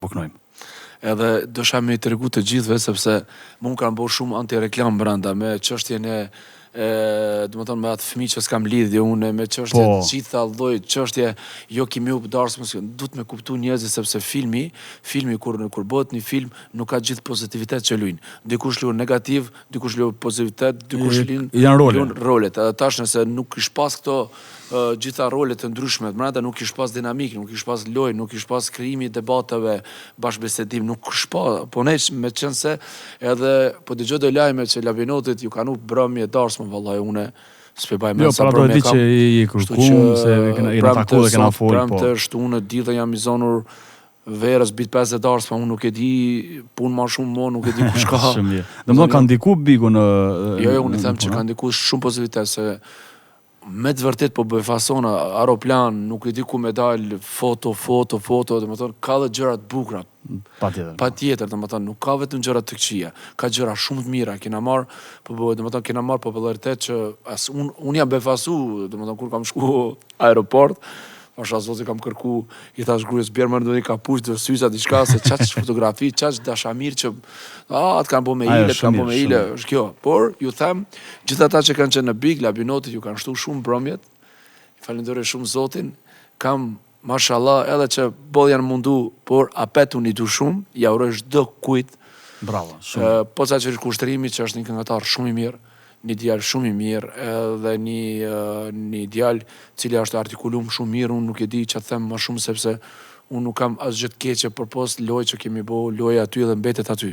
Bëknojmë. Edhe dësha me i tregu të gjithve, sepse mu kanë bërë shumë anti-reklam brenda, me çështjen e me atë fëmijë që s'kam lidhje une, me çështje gjitha lloj çështje, jo kimi u darsmës, duhet me kuptu njerëzit sepse filmi kur bëhet një film nuk ka gjithë pozitivitet që luajnë. Dikush luan negativ, dikush luan pozitivitet, dikush luan rolet. Edhe tash nëse nuk kish pas këto gjitha rolet të ndryshme, brenda nuk kish pas dinamik, nuk kish pas lojë, nuk kish pas krijimi i debateve, bashkëbisedim, nuk kish pas, po ne me qenë se edhe po dëgjoj do lajme që Labinotit ju kanë brëmje darsmë vallai une s'pebaj më sa brëmje kam. Jo, që i kërkuam se kena taku dhe kena fol, po. Premte shtunë ditën jam i zonur verës bit 50 darsma, unë nuk e di punë ma shumë mo, nuk e di kush ka. Shumë mirë. Domethënë kanë ndiku Bigu në Jo, unë i them që kanë ndiku shumë pozitivitet se me të vërtet po bëj fasona, aeroplan, nuk e di ku me dal, foto, domethënë ka dhe gjëra të bukura. Patjetër, domethënë nuk ka vetëm gjëra të këqija, ka gjëra shumë të mira, kena marr popularitet që as unë jam befasu, domethënë kur kam shku aeroport, pasha zoti kam kërku, i thash grujës bjerë më ndoni kapuç, dhe syza diçka, se qaq fotografi, qaq dashamir që, atë kanë bo me ile, është kjo. Por, ju them, gjithë ata që kanë qenë në Big, Labinotit, ju kanë shtu shumë brëmjet, falenderoj shumë zotin, kam, mashallah, edhe që bod janë mundu, por apet unë i du shumë, ja uroj çdo kujt. Bravo, shumë. Po sa që është kushtrimi, që është një këngëtar shumë i mirë, një djalë shumë i mirë, edhe një djalë cili është artikulum shumë mirë, unë nuk e di që të them më shumë, sepse unë nuk kam asgjë të keqe përpos lojë që kemi bo, lojë aty dhe mbetet aty.